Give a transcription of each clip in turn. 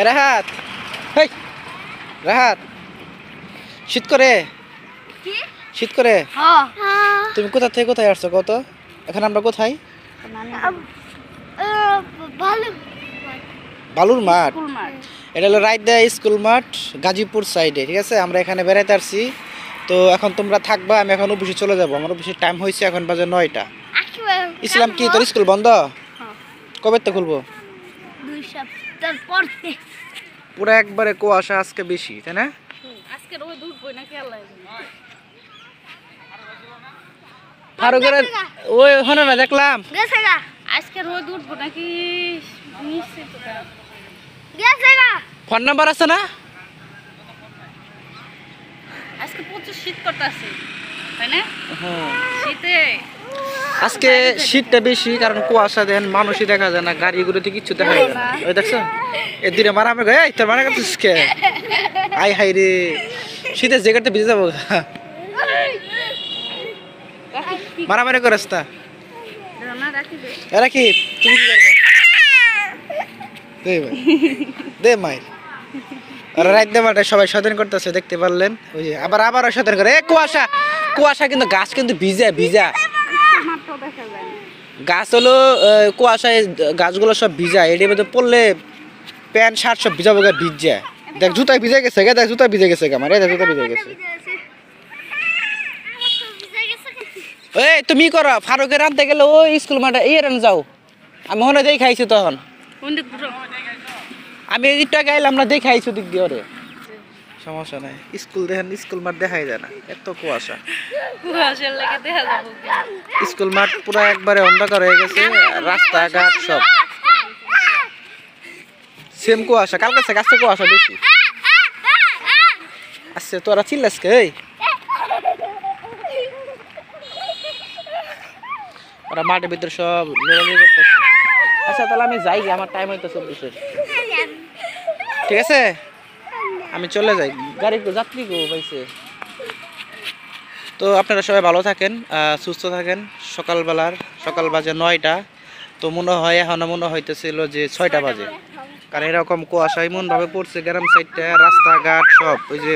রাহাত, হেই রাহাত, শীত করে? শীত করে? তুমি কোথা থেকে কোথায় আসছো কত? এখন আমরা কোথায়? বালুর মাঠ। এটা হলো রায়দা স্কুল মাঠ, গাজীপুর সাইডে। ঠিক আছে, আমরা এখানে বেড়াইতে আসছি। তো এখন তোমরা থাকবা, আমি এখন অফিসে চলে যাবো। আমার অফিসের টাইম হয়েছে, এখন বাজে 9টা। ইসলাম কি তোর স্কুল বন্ধ? কবে তো খুলবো? 2 সপ্তাহ পর। পুরো একবারে কুয়াশা আজকে বেশি, তাই না? আজকে রোদ উঠবে নাকি আল্লাহ জানে। ফারুকের ওই হনো না দেখলাম গেছে গা। আজকে রোদ উঠবে নাকি নিশ্চিত না। গেছে গা। ফোন নাম্বার আছে না? আজকে প্রচুর শীত করতেছে, তাই না? হ্যাঁ, শীতে আজকে শীতটা বেশি, কারণ কুয়াশা দেন, মানুষই দেখা যায় না, গাড়িগুলোতে কিচ্ছু দেখা যায় না। ওই দেখছো এর দিনে মারামে গে, এই তোর মারা করছিস কে? আই হাই রে, শীতের জ্যাকেটটা ভিজে যাবো। মারামারি করিস তা। এরা কি তুমি কি করবে? দে ভাই, দে মাইর। আর রাত দেবাটা সবাই সচেতন করতেছে, দেখতে পারলেন। ওই যে আবারও সচেতন করে। এ কুয়াশা, কুয়াশা কিন্তু গাছ কিন্তু ভিজা ভিজা। গাছ হলো কুয়াশায়, গাছগুলো সব ভিজা। এটার মধ্যে পড়লে প্যান্ট শার্ট সব ভিজাবো, ভিজ যায়। দেখ জুতায় ভিজে গেছে গে, দেখ জুতা ভিজে গেছে আমার, এই দেখ জুতা ভিজে গেছে। এই তুমি করো, ফারুকের আনতে গেলে ওই স্কুল মাঠে এই রান যাও। আমি মনে দেই খাইছি তখন, আমি এইটা গাইলাম না, দেখাইছি দিক দিয়ে ওরে। সমস্যা নাই, স্কুল দেখেন, স্কুল মাঠ দেখাই যায় না, এত কুয়াশা। স্কুল মাঠ পুরো একবারে অন্ধকার হয়ে গেছে, রাস্তাঘাট সব সেম কুয়াশা। কালকে থেকে আসছে কুয়াশা বেশি আসছে। তোরা চিল্লাস কে? এই ওরা মাঠের ভিতরে সব লড়াই করতেছে। আচ্ছা তাহলে আমি যাই, আমার টাইম হইতেছে অফিসের। ঠিক আছে, আমি চলে যাই। গাড়ি যাত্রী গো পাইছে। তো আপনারা সবাই ভালো থাকেন, সুস্থ থাকেন। সকাল বাজে 9টা। তো মনে হয় এখন মনে হইতেছিল যে 6টা বাজে, কারণ এরকম কুয়াশা এমনভাবে পড়ছে গ্রাম সাইডটা, রাস্তাঘাট সব। ওই যে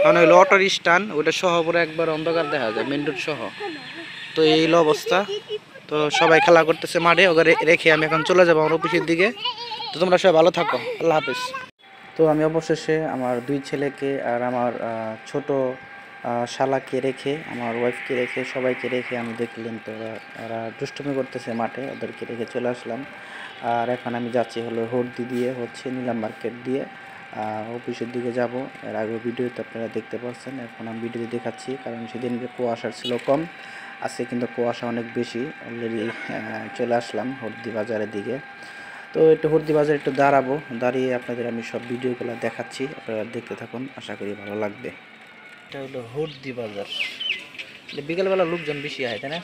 মানে হইলো অটোর স্ট্যান্ড, ওইটা সহ পুরো একবার অন্ধকার দেখা যায়, মেন রোড সহ। তো এই হলো অবস্থা। তো সবাই খেলা করতেছে মাঠে, ওকে রেখে আমি এখন চলে যাবো আমার অফিসের দিকে। তো তোমরা সবাই ভালো থাকো, আল্লাহ হাফেজ। তো আমি অবশেষে আমার 2 ছেলেকে আর আমার ছোট শালাকে রেখে, আমার ওয়াইফকে রেখে, সবাইকে রেখে আমি দেখলাম তো ওরা দুষ্টুমি করতেছে মাঠে, ওদেরকে রেখে চলে আসলাম। আর এখন আমি যাচ্ছি হলো হরদি দিয়ে, হচ্ছে নিলাম মার্কেট দিয়ে অফিসের দিকে যাব। এর আগে ভিডিওতে আপনারা দেখতে পাচ্ছেন, এখন আমি ভিডিওতে দেখাচ্ছি, কারণ সেদিনকে কুয়াশা ছিল কম, আজকে কিন্তু কুয়াশা অনেক বেশি। অলরেডি চলে আসলাম হরদি বাজারের দিকে। তো একটু হরদি বাজারে একটু দাঁড়িয়ে আপনাদের আমি সব ভিডিওগুলো দেখাচ্ছি, আপনারা দেখতে থাকুন, আশা করি ভালো লাগবে। এটা হলো হরদি বাজার। বিকেলবেলা লোকজন বেশি হয়, তাই না?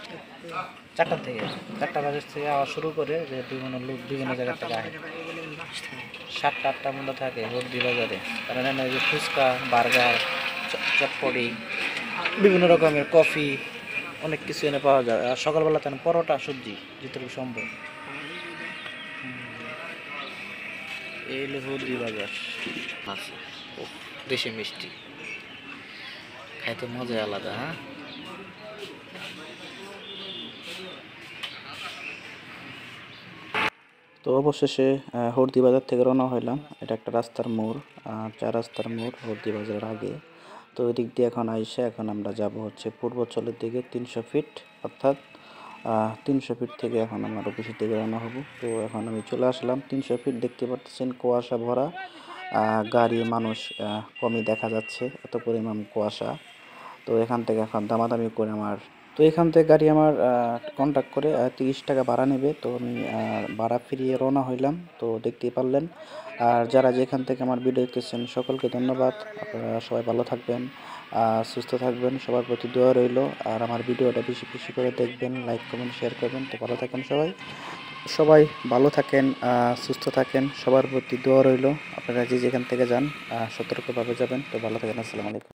4টা বাজার থেকে আওয়া শুরু করে, যে বিভিন্ন লোক বিভিন্ন জায়গা থেকে আসে। 7টা-8টা মধ্যে থাকে হরদি বাজারে। কারণ এখানে যে ফুচকা, বার্গার, চটপটি, বিভিন্ন রকমের কফি, অনেক কিছু এনে পাওয়া যায়। আর সকালবেলা তেন পরোটা, সবজি যেটুকু সম্ভব। এই হলো হরদি বাজার। আচ্ছা, বেশি মিষ্টি, খাইতে মজাই আলাদা। হ্যাঁ, তো অবশেষে হরদি বাজার থেকে রওনা হইলাম। এটা একটা রাস্তার মোড়, 4 রাস্তার মোড় হরদি বাজারের আগে। তো ওই দিক দিয়ে এখন আইসা এখন আমরা যাব হচ্ছে পূর্বাঞ্চলের দিকে 300 ফিট, অর্থাৎ 300 ফিট থেকে এখন আমার অফিসের দিকে রওনা হব। তো এখন আমি চলে আসলাম 300 ফিট। দেখতে পাচ্ছেন কুয়াশা ভরা, গাড়ি মানুষ কমই দেখা যাচ্ছে, এত পরিমাণ কুয়াশা। তো এখান থেকে এখন দামাদামি করে এখান থেকে গাড়ি আমার কন্ট্যাক্ট করে 30 টাকা ভাড়া নেবে। তো আমি ভাড়া ফিরিয়ে রওনা হইলাম। তো দেখতেই পারলেন। আর যারা যেখান থেকে আমার ভিডিও দেখতেছেন সকলকে ধন্যবাদ। আপনারা সবাই ভালো থাকবেন, সুস্থ থাকবেন, সবার প্রতি দোয়া রইল। আর আমার ভিডিওটা বেশি বেশি করে দেখবেন, লাইক কমেন্ট শেয়ার করবেন। তো ভালো থাকেন সবাই ভালো থাকেন, সুস্থ থাকেন, সবার প্রতি দোয়া রইল। আপনারা যে যেখান থেকে যান সতর্কভাবে যাবেন। তো ভালো থাকেন, আসসালামু আলাইকুম।